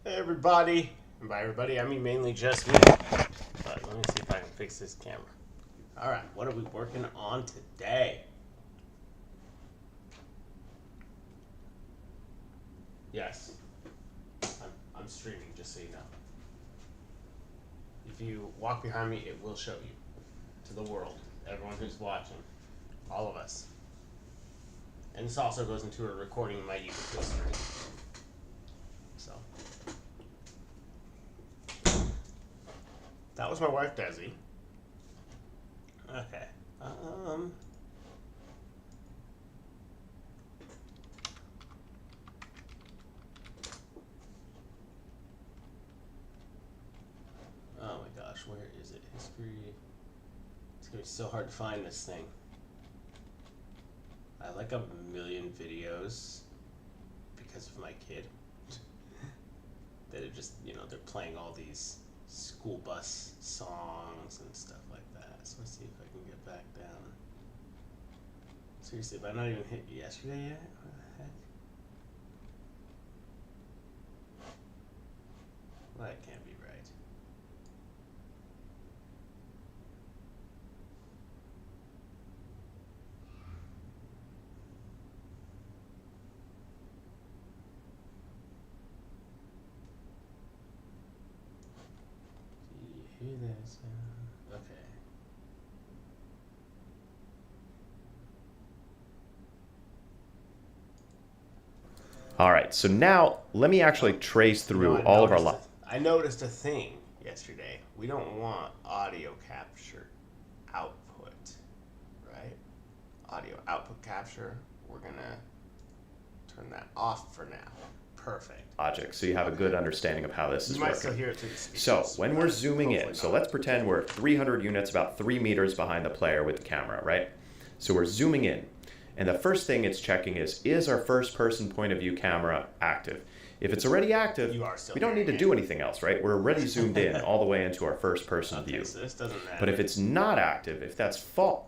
Hey everybody, and by everybody I mean mainly just me. But let me see if I can fix this camera. Alright, what are we working on today? Yes, I'm streaming, just so you know. If you walk behind me, it will show you to the world, everyone who's watching, all of us. And this also goes into a recording of my YouTube history. So. That was my wife, Desi. Okay. Oh my gosh, where is it? History. It's gonna be so hard to find this thing. I have like a million videos because of my kid that are just, they're playing all these school bus songs and stuff like that. So let's see if I can get back down. Seriously, but I'm not even hit yesterday yet? What the heck? Well, that can't be right. Do you hear that sound? Okay. All right, so now let me actually trace through all of our I noticed a thing yesterday. We don't want audio capture output, right? Audio output capture. We're going to turn that off for now. Perfect. logic, so you have a good understanding of how this is You might working. still hear it through the speakers. So when we're zooming in, Hopefully so not. let's pretend we're 300 units, about 3 meters behind the player with the camera, right? So we're zooming in. And the first thing it's checking is our first person point of view camera active? If it's already active, You are still we don't need to hearing do anything else, right? We're already zoomed in all the way into our first person Okay, view. so this doesn't matter. But if it's not active, if that's false,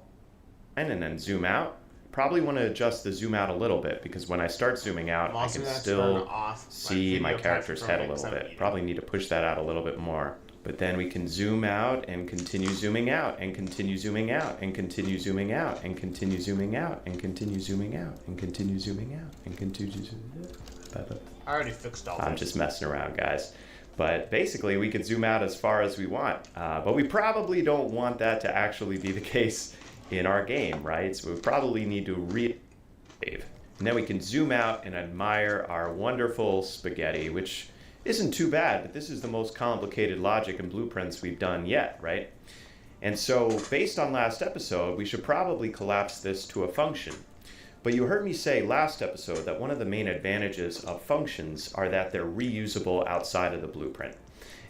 and then zoom out, probably want to adjust the zoom out a little bit, because when I start zooming out, I'm I also can gonna still turn off see my video character's capture head a program 'cause little I'm bit. eating. Probably need to push that out a little bit more. But then we can zoom out and continue zooming out and continue zooming out and continue zooming out and continue zooming out and continue zooming out and continue zooming out and continue zooming out. I already fixed all I'm this. just messing around, guys. But basically, we can zoom out as far as we want. But we probably don't want that to actually be the case in our game, right? So we probably need to save. And then we can zoom out and admire our wonderful spaghetti, which isn't too bad, but this is the most complicated logic and blueprints we've done yet, right? And so based on last episode, we should probably collapse this to a function. But you heard me say last episode that one of the main advantages of functions are that they're reusable outside of the blueprint.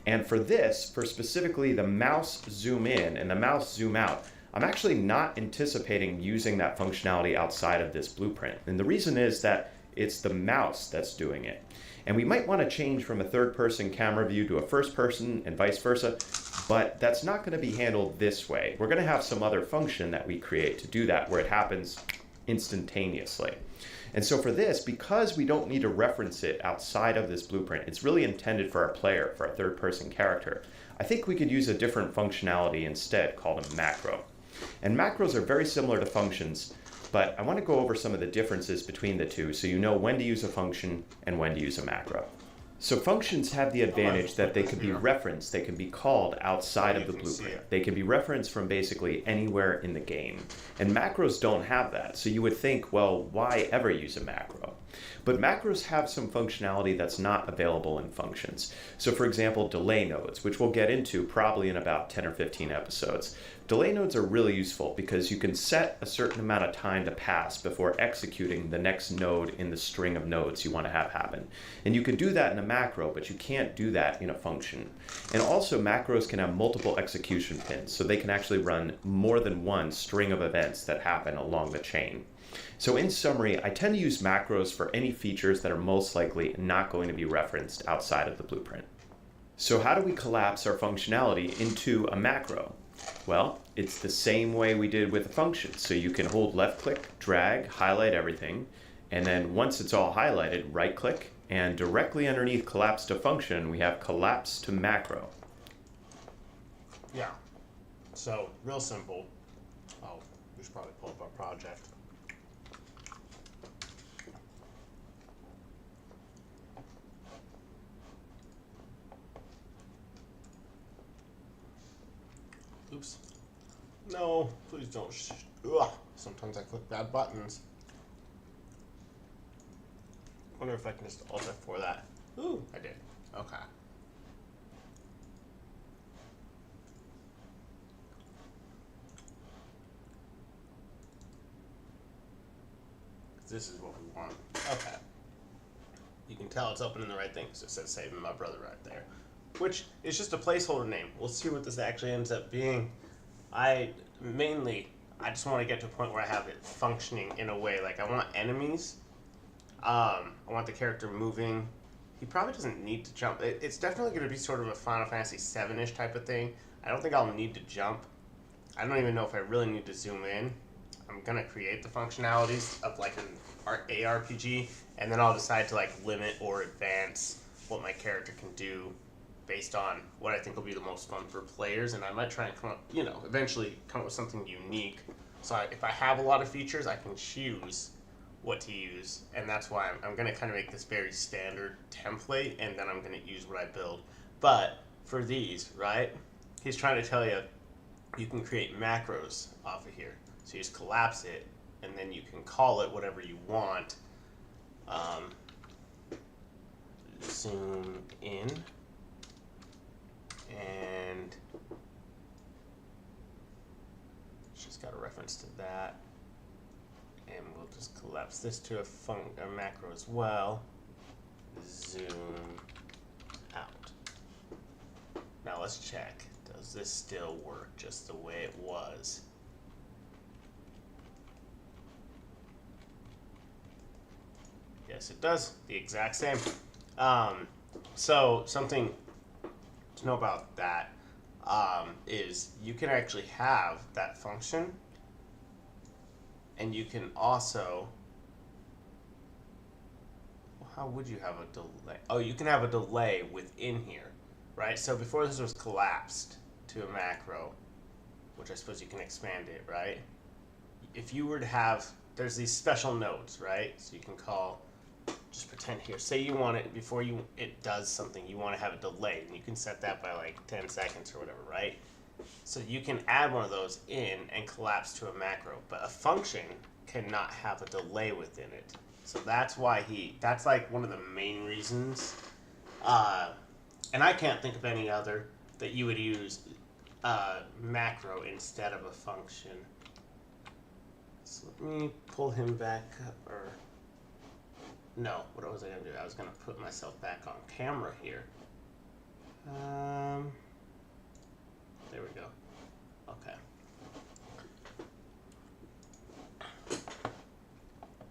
And for this, for specifically the mouse zoom in and the mouse zoom out, I'm actually not anticipating using that functionality outside of this blueprint. And the reason is that it's the mouse that's doing it. And we might want to change from a third-person camera view to a first-person and vice versa, but that's not going to be handled this way. We're going to have some other function that we create to do that where it happens instantaneously. And so for this, because we don't need to reference it outside of this blueprint, it's really intended for our player, for our third-person character. I think we could use a different functionality instead called a macro. And macros are very similar to functions, but I want to go over some of the differences between the two so you know when to use a function and when to use a macro. So functions have the advantage that they can be referenced, they can be called outside of the blueprint. They can be referenced from basically anywhere in the game. And macros don't have that. So you would think, well, why ever use a macro? But macros have some functionality that's not available in functions. So for example, delay nodes, which we'll get into probably in about 10 or 15 episodes. Delay nodes are really useful because you can set a certain amount of time to pass before executing the next node in the string of nodes you want to have happen. And you can do that in a macro, but you can't do that in a function. And also macros can have multiple execution pins, so they can actually run more than one string of events that happen along the chain. So in summary, I tend to use macros for any features that are most likely not going to be referenced outside of the blueprint. So how do we collapse our functionality into a macro? Well, it's the same way we did with a function. So you can hold left click, drag, highlight everything, And then once it's all highlighted, right click, and directly underneath collapse to function, we have collapse to macro. Yeah. So, real simple. Oh, we should probably pull up our project. Oops. No, please don't. Ugh. Sometimes I click bad buttons. Wonder if I can just Alt F4 that. Ooh, I did. Okay. This is what we want. Okay. You can tell it's opening the right thing because it says saving my brother right there. Which is just a placeholder name. We'll see what this actually ends up being. I just want to get to a point where I have it functioning in a way. Like I want enemies. I want the character moving. He probably doesn't need to jump. It's definitely going to be sort of a Final Fantasy VII-ish type of thing. I don't think I'll need to jump. I don't even know if I really need to zoom in. I'm going to create the functionalities of like an ARPG, and then I'll decide to like limit or advance what my character can do based on what I think will be the most fun for players. And I might try and come up, eventually come up with something unique. So if I have a lot of features, I can choose what to use, and that's why I'm going to kind of make this very standard template, and then I'm going to use what I build. But for these, right, he's trying to tell you you can create macros off of here. So you just collapse it, and then you can call it whatever you want. Zoom in, and she's got a reference to that. And we'll just collapse this to a macro as well. Zoom out. Now let's check. Does this still work just the way it was? Yes, it does. The exact same. So something to know about that is you can actually have that function. And you can also, how would you have a delay? Oh, you can have a delay within here, right? So before this was collapsed to a macro, which I suppose you can expand it, right? If you were to have, there's these special nodes, right? So you can call, just pretend here, say you want it, before it does something, you want to have a delay, and you can set that by like 10 seconds or whatever, right? So you can add one of those in and collapse to a macro, but a function cannot have a delay within it. So that's why that's like one of the main reasons. And I can't think of any other that you would use macro instead of a function. So let me pull him back up, or no, what was I going to do? I was going to put myself back on camera here. There we go. Okay.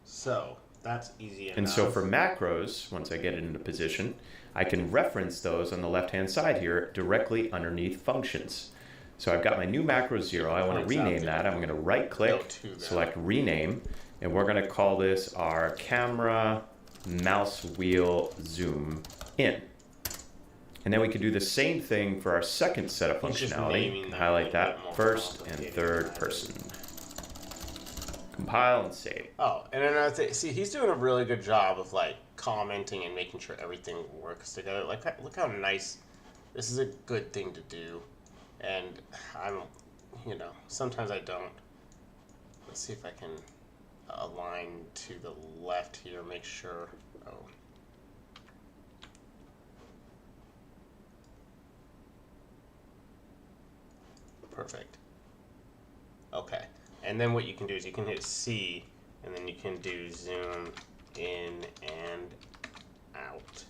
So that's easy enough. And so for macros, once I get it into position, I can reference those on the left-hand side here directly underneath functions. So I've got my new macro 0. I want to rename that. I'm going to right-click, select rename, and we're going to call this our camera mouse wheel zoom in. And then we can do the same thing for our second set of functionality. Highlight that first and third person. Compile and save. Oh, and another thing, see, he's doing a really good job of like commenting and making sure everything works together. Like, look how nice. This is a good thing to do, and sometimes I don't. Let's see if I can align to the left here. Make sure. Oh. Perfect. Okay. And then what you can do is you can hit C, and then you can do zoom in and out.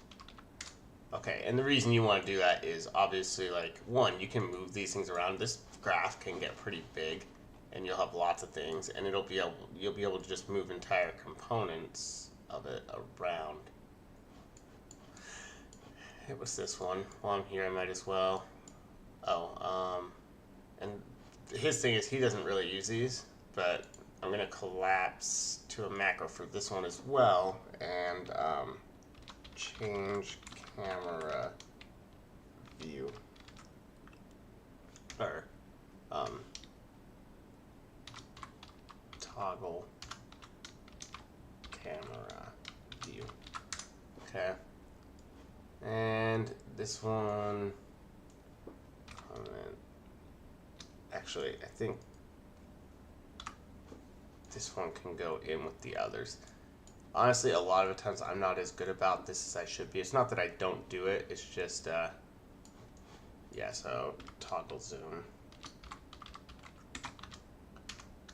Okay, and the reason you want to do that is obviously, like, one, you can move these things around. This graph can get pretty big, and you'll have lots of things, and you'll be able to just move entire components of it around. Hey, what's this one? While I'm here, I might as well. Oh, and his thing is he doesn't really use these, but I'm going to collapse to a macro for this one as well, and change camera view, or toggle camera view. Okay. And this one, actually, I think this one can go in with the others. Honestly, a lot of the times I'm not as good about this as I should be. It's not that I don't do it, it's just, yeah, so toggle zoom.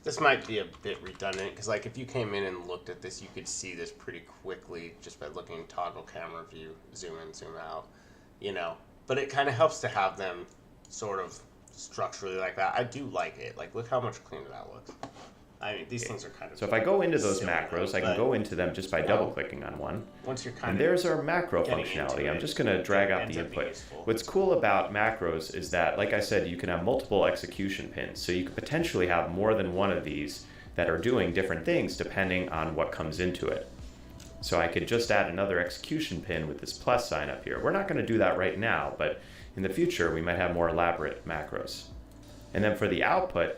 This might be a bit redundant, because like if you came in and looked at this, you could see this pretty quickly just by looking toggle camera view, zoom in, zoom out, you know. But it kind of helps to have them sort of structurally like that. I do like it. Like, look how much cleaner that looks. I mean, these things are kind of... So if I go into those silly, macros, I can go into them just by double-clicking on one. Once you're kind and of there's our macro functionality. I'm just going to drag out the input. What's cool about macros is that, like I said, you can have multiple execution pins. So you could potentially have more than one of these that are doing different things depending on what comes into it. So I could just add another execution pin with this plus sign up here. We're not going to do that right now, but in the future we might have more elaborate macros. And then for the output,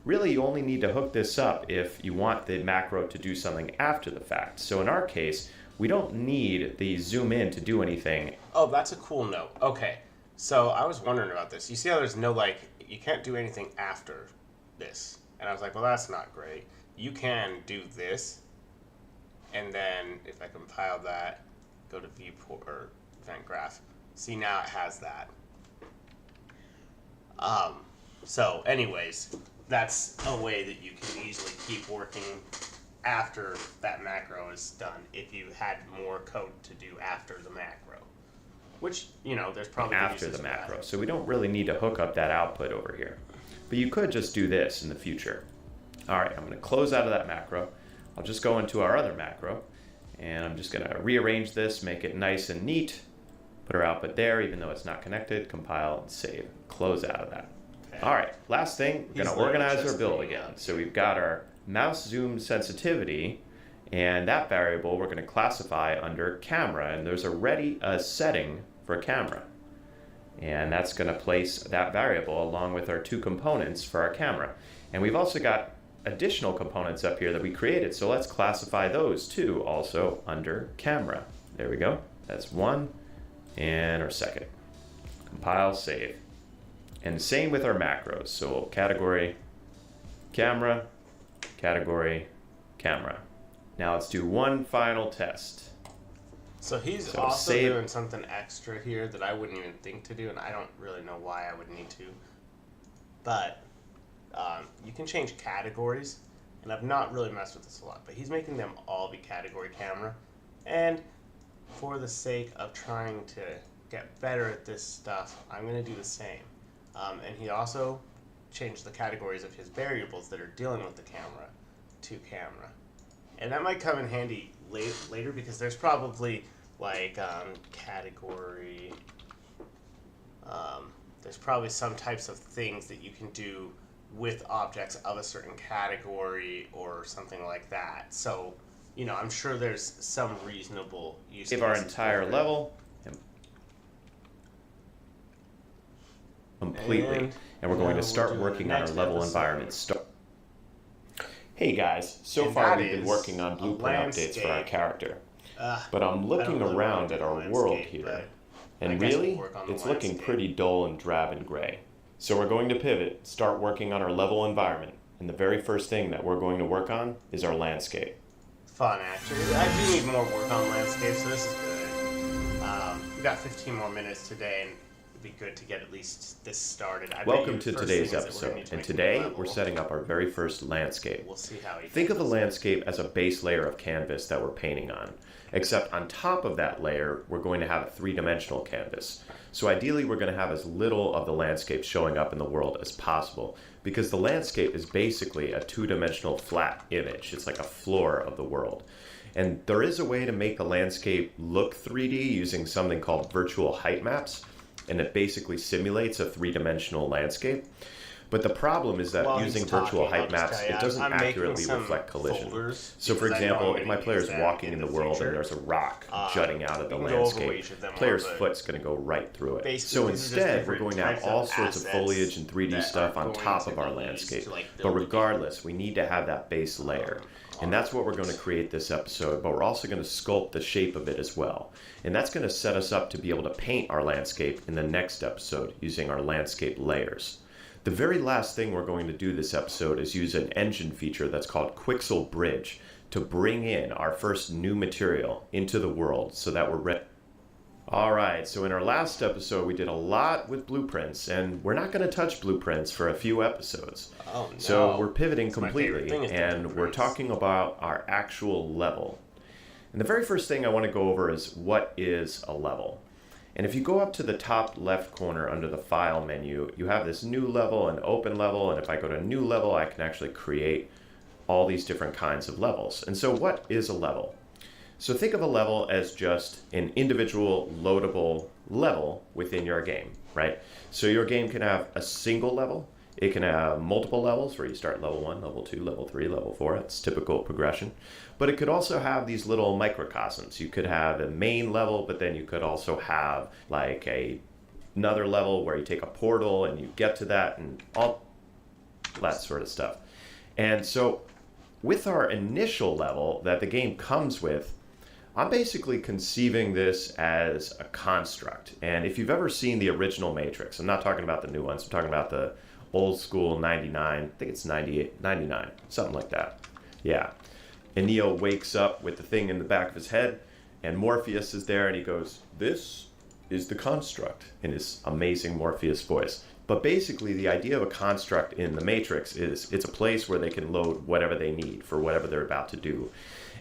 really you only need to hook this up if you want the macro to do something after the fact. So in our case, we don't need the zoom in to do anything. Oh, that's a cool note. Okay, so I was wondering about this. You see how there's no, like, you can't do anything after this. And I was like, well, that's not great. You can do this, and then if I compile that, go to viewport or event graph. See, now it has that. So anyways, that's a way that you can easily keep working after that macro is done if you had more code to do after the macro. Which, you know, there's probably after the macro. So we don't really need to hook up that output over here. But you could just do this in the future. All right, I'm going to close out of that macro. I'll just go into our other macro, and I'm just going to rearrange this, make it nice and neat, put our output there, even though it's not connected, compile and save, close out of that. Okay. All right, last thing, we're going to organize our build again. So we've got our mouse zoom sensitivity, and that variable we're going to classify under camera, and there's already a setting for camera. And that's going to place that variable along with our two components for our camera. And we've also got additional components up here that we created, so let's classify those too also under camera. There we go. That's one and our second. Compile, save. And same with our macros. So category, camera, category, camera. Now let's do one final test. So he's also doing something extra here that I wouldn't even think to do, and I don't really know why I would need to. But you can change categories, and I've not really messed with this a lot, but he's making them all be category camera. And for the sake of trying to get better at this stuff, I'm going to do the same. And he also changed the categories of his variables that are dealing with the camera to camera. And that might come in handy later, because there's probably like category, there's probably some types of things that you can do with objects of a certain category or something like that. So, you know, I'm sure there's some reasonable use. Save our entire level completely, and we're going to start working on our level environment. Hey guys, so far we've been working on blueprint updates for our character, but I'm looking around at our world here, and really, it's looking pretty dull and drab and gray. So we're going to pivot, start working on our level environment, and the very first thing that we're going to work on is our landscape. Fun, actually. I do need more work on landscape, so this is good. We've got 15 more minutes today, and it'd be good to get at least this started. Welcome to today's episode, and today we're setting up our very first landscape. We'll see how Think of a landscape as a base layer of canvas that we're painting on, except on top of that layer, we're going to have a three-dimensional canvas. So ideally, we're going to have as little of the landscape showing up in the world as possible, because the landscape is basically a two-dimensional flat image. It's like a floor of the world. And there is a way to make the landscape look 3D using something called virtual height maps, and it basically simulates a three-dimensional landscape. But the problem is that While using he's virtual talking, I'll height just maps, tell you, it doesn't I'm making accurately some reflect collision. folders So for because I know example, I'm if my gonna player's use that walking in in the the world future. and there's a rock jutting out of the we can go over landscape, each of them player's more, but foot's going to go right through it. basically, So these are just instead, we're different going to have types all of sorts of assets foliage and 3D that stuff are on going top to of our be used landscape. to, like, But build a game. regardless, we need to have that base layer. And that's what we're going to create this episode, but we're also going to sculpt the shape of it as well. And that's going to set us up to be able to paint our landscape in the next episode using our landscape layers. The very last thing we're going to do this episode is use an engine feature that's called Quixel Bridge to bring in our first new material into the world so that we're ready. All right, so in our last episode, we did a lot with blueprints, and we're not going to touch blueprints for a few episodes. Oh, no. So we're pivoting That's my favorite completely, thing is the and we're blueprints. talking about our actual level. And the very first thing I want to go over is what is a level. And if you go up to the top left corner under the File menu, you have this new level and open level, and if I go to new level, I can actually create all these different kinds of levels. And so what is a level? So think of a level as just an individual loadable level within your game, right? So your game can have a single level. It can have multiple levels where you start level 1, level 2, level 3, level 4. It's typical progression. But it could also have these little microcosms. You could have a main level, but then you could also have like another level where you take a portal and you get to that and all that sort of stuff. And so with our initial level that the game comes with, I'm basically conceiving this as a construct. And if you've ever seen the original Matrix, I'm not talking about the new ones, I'm talking about the old school 99, I think it's 98, 99, something like that. Yeah. And Neo wakes up with the thing in the back of his head, and Morpheus is there, and he goes, "This is the construct," in his amazing Morpheus voice. But basically, the idea of a construct in the Matrix is it's a place where they can load whatever they need for whatever they're about to do.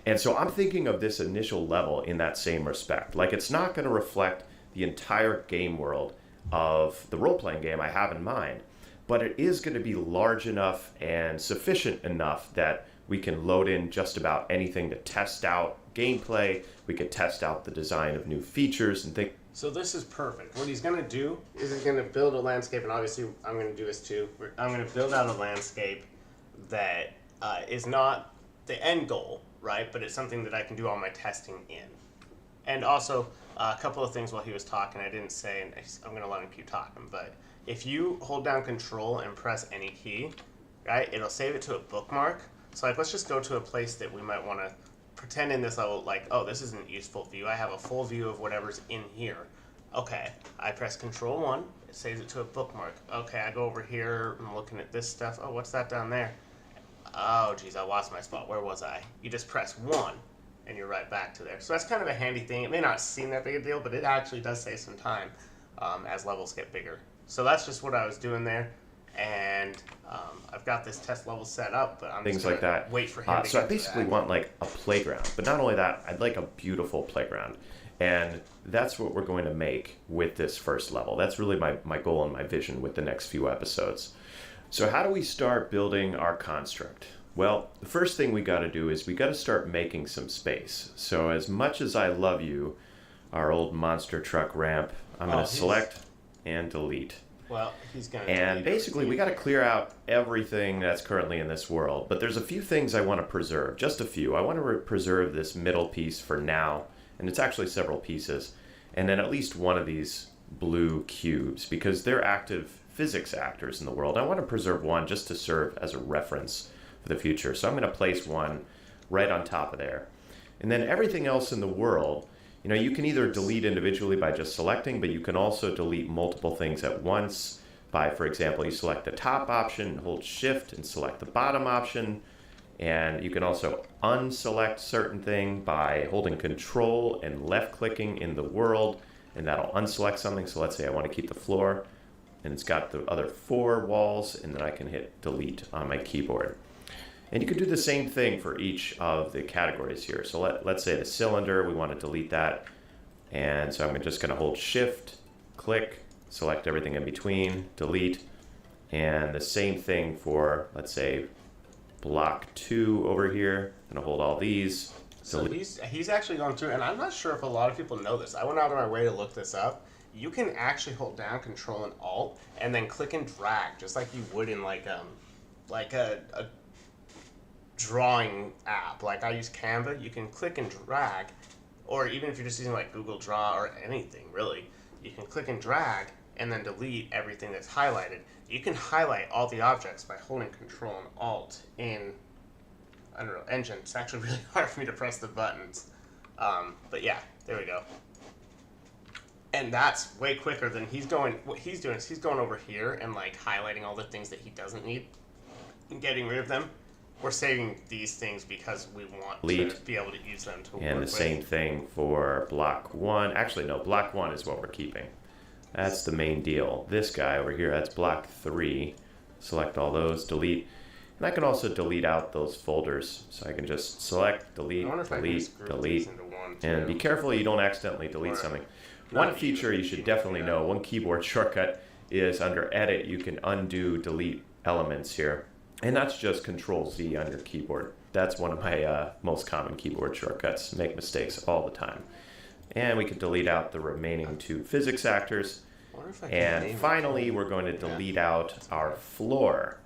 And so I'm thinking of this initial level in that same respect. Like, it's not going to reflect the entire game world of the role-playing game I have in mind, but it is going to be large enough and sufficient enough that we can load in just about anything to test out gameplay. We could test out the design of new features and things. So this is perfect. What he's going to do is he's going to build a landscape, and obviously I'm going to do this too. I'm going to build out a landscape that is not the end goal, right? But it's something that I can do all my testing in. And also, a couple of things while he was talking, I didn't say, and I'm going to let him keep talking, but if you hold down Control and press any key, right, it'll save it to a bookmark. So like, let's just go to a place that we might want to pretend in this level, like, oh, this isn't a useful view. I have a full view of whatever's in here. Okay, I press Control 1, it saves it to a bookmark. Okay, I go over here, I'm looking at this stuff. Oh, what's that down there? Oh, geez, I lost my spot. Where was I? You just press 1, and you're right back to there. So that's kind of a handy thing. It may not seem that big a deal, but it actually does save some time as levels get bigger. So that's just what I was doing there. And I've got this test level set up, but I'm Things just gonna like that. wait for him to So I get to basically that. want like a playground, but not only that, I'd like a beautiful playground. And that's what we're going to make with this first level. That's really my goal and my vision with the next few episodes. So how do we start building our construct? Well, the first thing we got to do is we got to start making some space. So as much as I love you, our old monster truck ramp, I'm going to select and delete. Well, he's going to... And basically, we got to clear out everything that's currently in this world. But there's a few things I want to preserve, just a few. I want to preserve this middle piece for now, and it's actually several pieces. And then at least one of these blue cubes, because they're active physics actors in the world. I want to preserve one just to serve as a reference for the future. So I'm going to place one right on top of there. And then everything else in the world, you know, you can either delete individually by just selecting, but you can also delete multiple things at once by, for example, you select the top option, hold shift and select the bottom option. And you can also unselect certain thing by holding control and left clicking in the world, and that'll unselect something. So let's say I want to keep the floor, and it's got the other 4 walls, and then I can hit delete on my keyboard. And you can do the same thing for each of the categories here. So let's say the cylinder, we want to delete that. And so I'm just going to hold shift, click, select everything in between, delete. And the same thing for, let's say, block 2 over here. I'm going to hold all these, So he's actually gone through, and I'm not sure if a lot of people know this. I went out of my way to look this up. You can actually hold down Control and Alt, and then click and drag, just like you would in like a drawing app. Like I use Canva. You can click and drag, or even if you're just using like Google Draw or anything really, you can click and drag and then delete everything that's highlighted. You can highlight all the objects by holding Control and Alt in Unreal Engine. It's actually really hard for me to press the buttons. But yeah, there we go. And that's way quicker than he's going. What he's doing is he's going over here and like highlighting all the things that he doesn't need and getting rid of them. We're saving these things because we want to be able to use them to work with. And the same thing for block 1. Actually, no, block 1 is what we're keeping. That's the main deal. This guy over here, that's block 3. Select all those, delete. And I can also delete out those folders. So I can just select, delete, delete. And be careful you don't accidentally delete something. One feature you should definitely know, one keyboard shortcut, is under Edit, you can undo, delete elements here. And that's just Control-Z on your keyboard. That's one of my most common keyboard shortcuts. Make mistakes all the time. And we can delete out the remaining 2 physics actors. And finally, we're going to delete out our floor.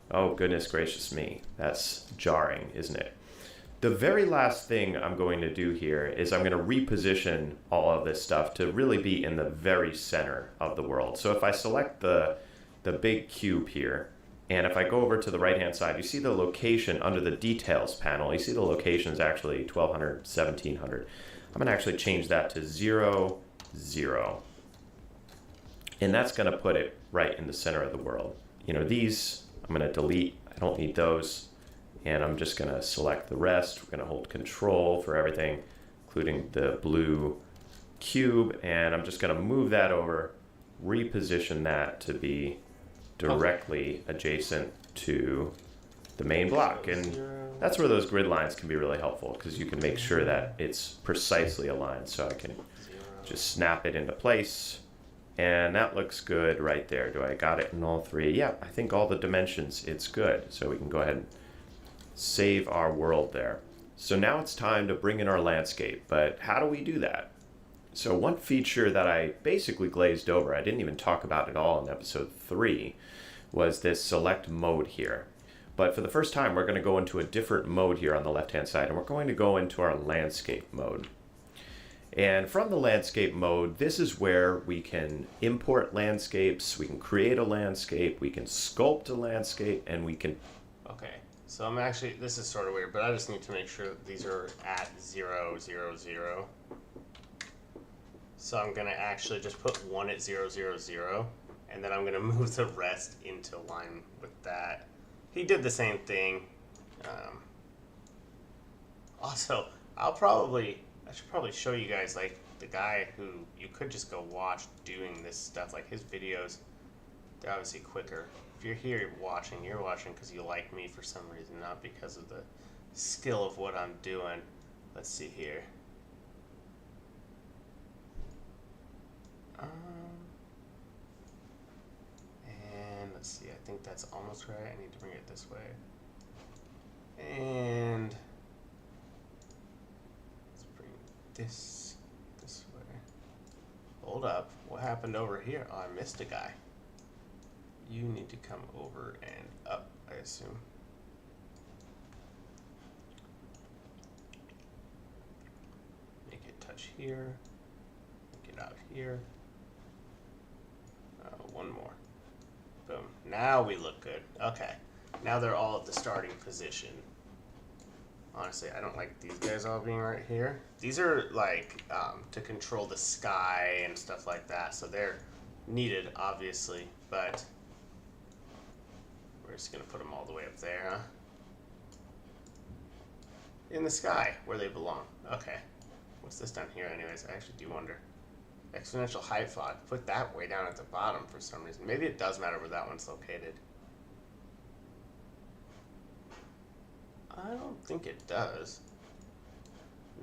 Oh, goodness gracious me. That's jarring, isn't it? The very last thing I'm going to do here is I'm going to reposition all of this stuff to really be in the very center of the world. So if I select the big cube here, and if I go over to the right-hand side, you see the location under the Details panel. You see the location is actually 1200, 1700. I'm going to actually change that to 0, 0. And that's going to put it right in the center of the world. You know, these I'm going to delete. I don't need those. And I'm just going to select the rest. We're going to hold Control for everything, including the blue cube. And I'm just going to move that over, reposition that to be directly adjacent to the main block. And that's where those grid lines can be really helpful, because you can make sure that it's precisely aligned. So I can just snap it into place. And that looks good right there. Do I got it in all 3? Yeah, I think all the dimensions, it's good. So we can go ahead and save our world there. So now it's time to bring in our landscape. But how do we do that? So one feature that I basically glazed over, I didn't even talk about at all in episode 3, was this select mode here. But for the first time, we're going to go into a different mode here on the left-hand side, and we're going to go into our landscape mode. And from the landscape mode, this is where we can import landscapes, we can create a landscape, we can sculpt a landscape, and we can... Okay, so I'm actually, this is sort of weird, but I just need to make sure that these are at 0, 0, 0. So I'm going to actually just put 1 at 0, 0, 0, and then I'm going to move the rest into line with that. He did the same thing. Also, I should probably show you guys, like, the guy who you could just go watch doing this stuff. Like, his videos, they're obviously quicker. If you're here you're watching because you like me for some reason, not because of the skill of what I'm doing. Let's see here. And let's see, I think that's almost right. I need to bring it this way. And let's bring this way. Hold up, what happened over here? Oh, I missed a guy. You need to come over and up, I assume. Make it touch here. Make it out here. One more. Boom. Now we look good. Okay. Now they're all at the starting position. Honestly, I don't like these guys all being right here. These are like to control the sky and stuff like that. So they're needed, obviously. But we're just going to put them all the way up there, huh? In the sky, where they belong. Okay. What's this down here anyways? I actually do wonder. Exponential height fog. Put that way down at the bottom for some reason. Maybe it does matter where that one's located. I don't think it does.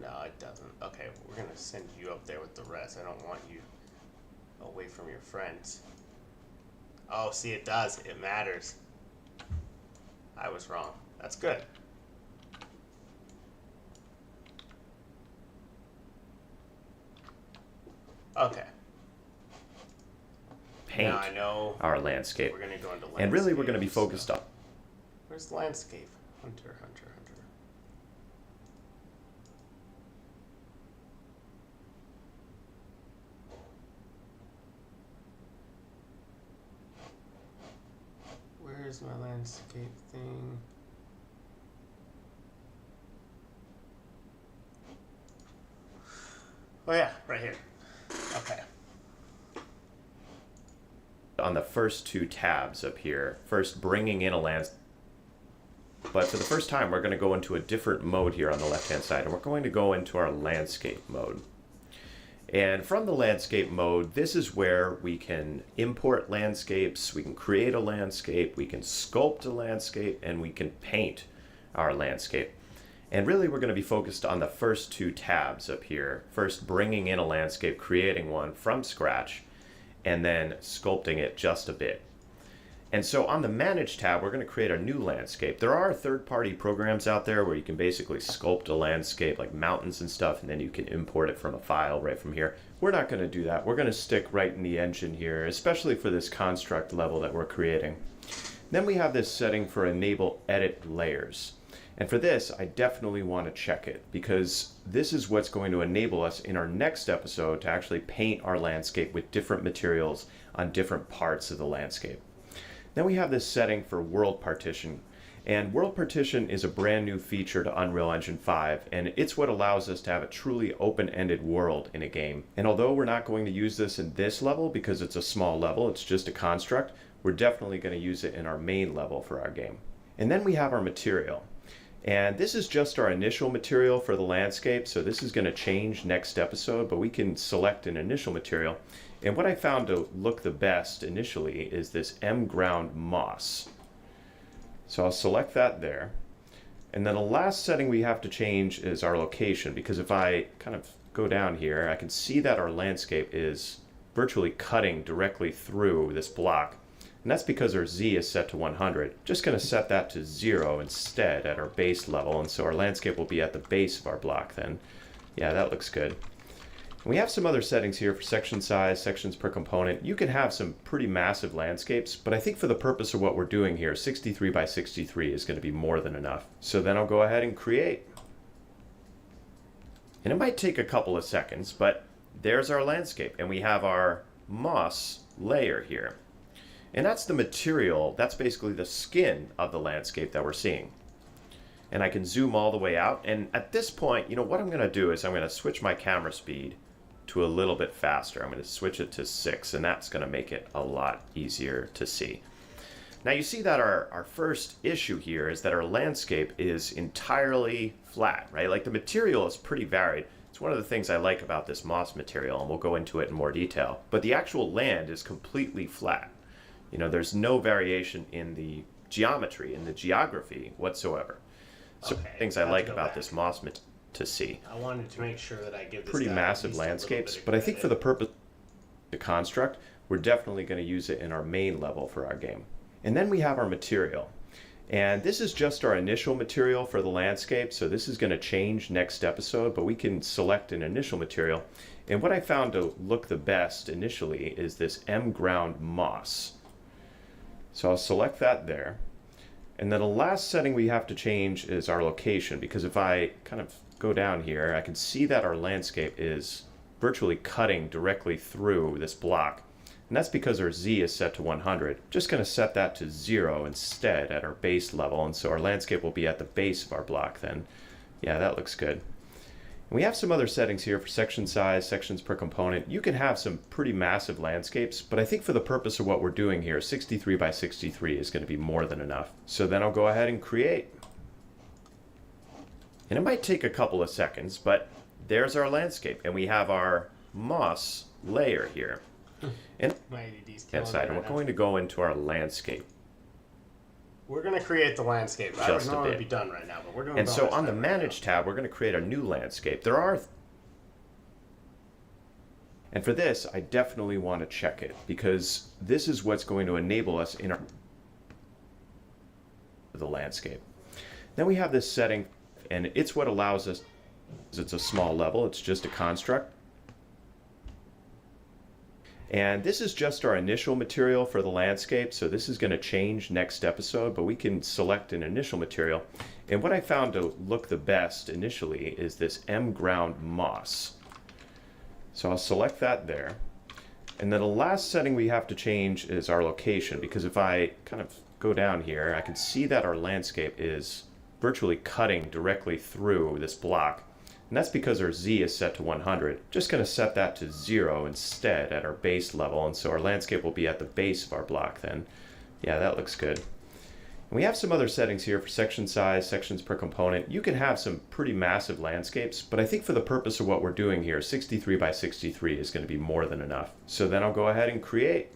No, it doesn't. Okay, we're going to send you up there with the rest. I don't want you away from your friends. Oh, see, it does. It matters. I was wrong. That's good. Okay. paint Now I know our landscape. we're going to go into landscape. And really, we're going to be focused on. Where's landscape? Hunter, hunter, hunter. Where's my landscape thing? Oh yeah, right here. Okay. On the first two tabs up here, first bringing in a landscape. But for the first time, we're going to go into a different mode here on the left-hand side, and we're going to go into our landscape mode. And from the landscape mode, this is where we can import landscapes, we can create a landscape, we can sculpt a landscape, and we can paint our landscape. And really, we're going to be focused on the first two tabs up here, first bringing in a landscape, creating one from scratch, and then sculpting it just a bit. And so on the Manage tab, we're going to create a new landscape. There are third-party programs out there where you can basically sculpt a landscape like mountains and stuff, and then you can import it from a file right from here. We're not going to do that. We're going to stick right in the engine here, especially for this construct level that we're creating. Then we have this setting for Enable Edit Layers. And for this, I definitely want to check it, because this is what's going to enable us in our next episode to actually paint our landscape with different materials on different parts of the landscape. Then we have this setting for World Partition. And World Partition is a brand new feature to Unreal Engine 5, and it's what allows us to have a truly open-ended world in a game. And although we're not going to use this in this level because it's a small level, it's just a construct, we're definitely going to use it in our main level for our game. And then we have our material. And this is just our initial material for the landscape, so this is going to change next episode, but we can select an initial material. And what I found to look the best initially is this M-ground moss. So I'll select that there. And then the last setting we have to change is our location, because if I kind of go down here, I can see that our landscape is virtually cutting directly through this block. And that's because our Z is set to 100. Just going to set that to 0 instead at our base level, and so our landscape will be at the base of our block then. Yeah, that looks good. And we have some other settings here for section size, sections per component. You can have some pretty massive landscapes, but I think for the purpose of what we're doing here, 63 by 63 is going to be more than enough. So then I'll go ahead and create. And it might take a couple of seconds, but there's our landscape, and we have our moss layer here. And that's the material, that's basically the skin of the landscape that we're seeing. And I can zoom all the way out, and at this point, you know, what I'm going to do is I'm going to switch my camera speed to a little bit faster. I'm going to switch it to 6, and that's going to make it a lot easier to see. Now you see that our first issue here is that our landscape is entirely flat, right? Like the material is pretty varied. It's one of the things I like about this moss material, and we'll go into it in more detail. But the actual land is completely flat. You know, there's no variation in the geometry, in the geography whatsoever. So Okay, things I have to like go about back. this moss material to see. I wanted to make sure that I give this Pretty guy at massive least a little landscapes, bit of but I think for the credit. purpose of the construct, we're definitely going to use it in our main level for our game. And then we have our material. And this is just our initial material for the landscape, so this is going to change next episode, but we can select an initial material. And what I found to look the best initially is this M-ground moss. So I'll select that there. And then the last setting we have to change is our location, because if I kind of go down here, I can see that our landscape is virtually cutting directly through this block. And that's because our Z is set to 100. Just going to set that to 0 instead at our base level, and so our landscape will be at the base of our block then. Yeah, that looks good. And we have some other settings here for section size, sections per component. You can have some pretty massive landscapes, but I think for the purpose of what we're doing here, 63 by 63 is going to be more than enough. So then I'll go ahead and create. And it might take a couple of seconds, but there's our landscape, and we have our moss layer here. And My ADD's killing me inside, and right we're now. going to go into our landscape. We're going to create the landscape. I would Just a normally bit. be done right now, but we're doing And so bonus on the time right now. Manage tab, we're going to create a new landscape. And for this, I definitely want to check it, because this is what's going to enable us in the landscape. Then we have this setting, and it's what allows us, it's a small level, it's just a construct. And this is just our initial material for the landscape, so this is going to change next episode, but we can select an initial material. And what I found to look the best initially is this M-ground moss. So I'll select that there. And then the last setting we have to change is our location, because if I kind of go down here, I can see that our landscape is virtually cutting directly through this block. And that's because our Z is set to 100. Just going to set that to 0 instead at our base level, and so our landscape will be at the base of our block then. Yeah, that looks good. And we have some other settings here for section size, sections per component. You can have some pretty massive landscapes, but I think for the purpose of what we're doing here, 63 by 63 is going to be more than enough. So then I'll go ahead and create.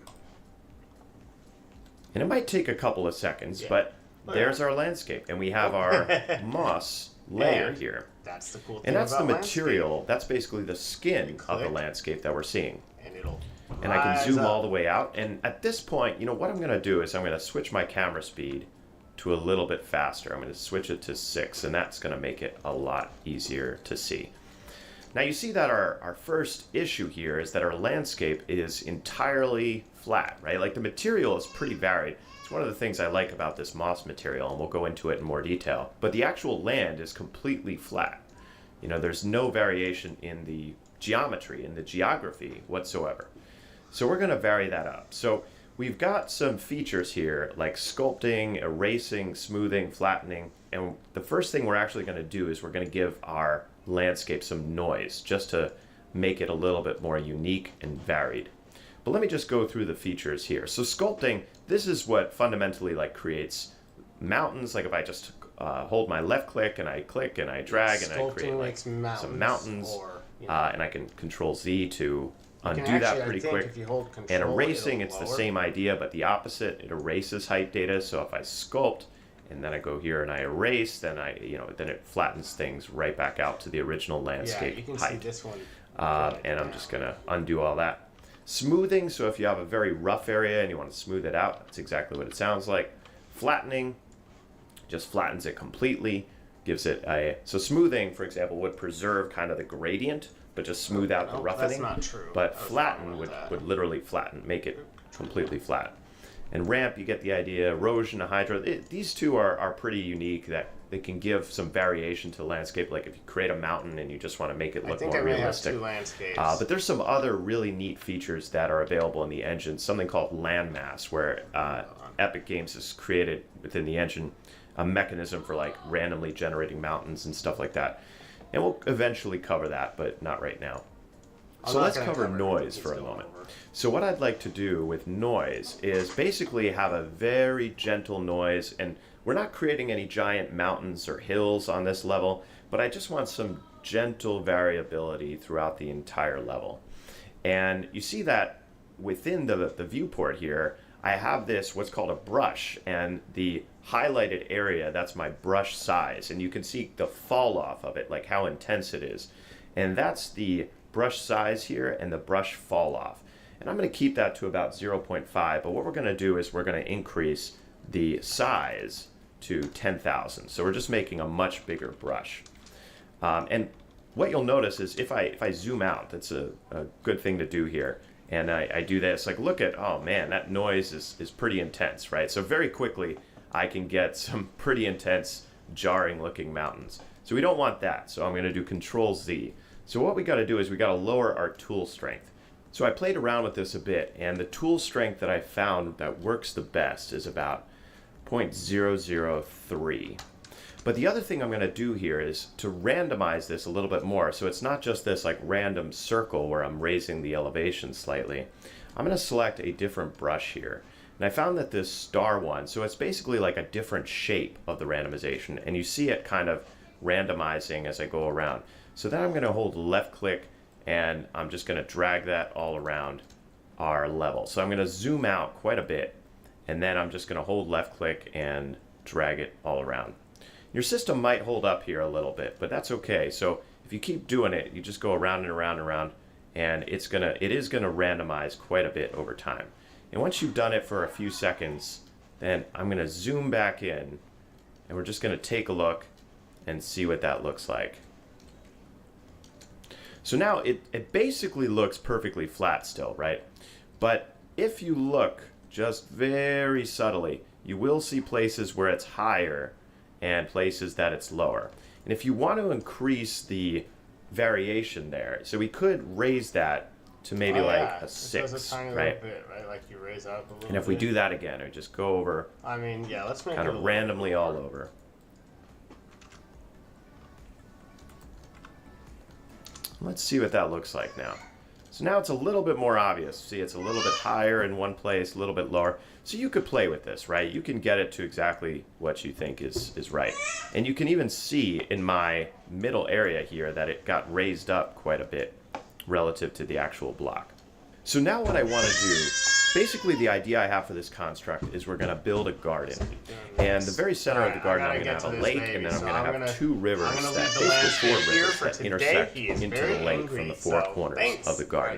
And it might take a couple of seconds, but there's our landscape, and we have our moss layer here. That's the cool thing. And that's the about material. landscape. That's basically the skin of the landscape that we're seeing. And I can zoom all the way out. And at this point, you know, what I'm going to do is I'm going to switch my camera speed to a little bit faster. I'm going to switch it to 6, and that's going to make it a lot easier to see. Now you see that our first issue here is that our landscape is entirely flat, right? Like the material is pretty varied. It's one of the things I like about this moss material, and we'll go into it in more detail. But the actual land is completely flat. You know, there's no variation in the geometry, in the geography whatsoever. So we're going to vary that up. So we've got some features here like sculpting, erasing, smoothing, flattening. And the first thing we're actually going to do is we're going to give our landscape some noise just to make it a little bit more unique and varied. But let me just go through the features here. So sculpting, this is what fundamentally like creates mountains. Like if I just hold my left click and I click and I drag and I create like some mountains, or, you know, and I can Control Z to undo that pretty quick. And erasing, it's the same idea, but the opposite. It erases height data. So if I sculpt and then I go here and I erase, then then it flattens things right back out to the original landscape you can height. See this one. And I'm just gonna undo all that. Smoothing, so if you have a very rough area and you want to smooth it out, that's exactly what it sounds like. Flattening, just flattens it completely, gives it a... So smoothing, for example, would preserve kind of the gradient, but just smooth out the roughening. That's not true. But flatten would literally flatten, make it completely flat. And ramp, you get the idea. Erosion, hydro, these two are pretty unique, that they can give some variation to the landscape. Like if you create a mountain and you just want to make it look more realistic. Have two landscapes. But there's some other really neat features that are available in the engine. Something called landmass, where Epic Games has created within the engine a mechanism for like randomly generating mountains and stuff like that. And we'll eventually cover that, but not right now. So let's cover noise for a moment. So what I'd like to do with noise is basically have a very gentle noise, and we're not creating any giant mountains or hills on this level, but I just want some gentle variability throughout the entire level. And you see that within the viewport here, I have this, what's called a brush, and the highlighted area, that's my brush size, and you can see the fall off of it, like how intense it is. And that's the brush size here and the brush fall off. And I'm going to keep that to about 0.5, but what we're going to do is we're going to increase the size to 10,000. So we're just making a much bigger brush. And what you'll notice is if I zoom out, that's a good thing to do here, and I do this, like look at, oh man, that noise is pretty intense, right? So very quickly I can get some pretty intense, jarring looking mountains. So we don't want that, so I'm going to do Control Z. So what we got to do is we got to lower our tool strength. So I played around with this a bit, and the tool strength that I found that works the best is about 0.003. But the other thing I'm going to do here is to randomize this a little bit more. So it's not just this like random circle where I'm raising the elevation slightly. I'm going to select a different brush here. And I found that this star one, so it's basically like a different shape of the randomization, and you see it kind of randomizing as I go around. So then I'm going to hold left click, and I'm just going to drag that all around our level. So I'm going to zoom out quite a bit, and then I'm just going to hold left click and drag it all around. Your system might hold up here a little bit, but that's okay. So if you keep doing it, you just go around and around and around, and it is gonna randomize quite a bit over time. And once you've done it for a few seconds, then I'm gonna zoom back in, and we're just gonna take a look and see what that looks like. So now it basically looks perfectly flat still, right? But if you look just very subtly, you will see places where it's higher and places that it's lower. And if you want to increase the variation there, so we could raise that to maybe a 6, a tiny right? Little bit, right? Like you raise up a little bit. And if we do that again, or just go over, I mean, yeah, let's make kind it of randomly all over. Let's see what that looks like now. So now it's a little bit more obvious. See, it's a little bit higher in one place, a little bit lower. So you could play with this, right? You can get it to exactly what you think is right. And you can even see in my middle area here that it got raised up quite a bit relative to the actual block. So now what I want to do, basically the idea I have for this construct is we're going to build a garden. And the very center of the garden, I'm going to have a lake, and then I'm going to have 2 rivers that, basically 4 rivers that intersect into the lake from the 4 corners of the garden.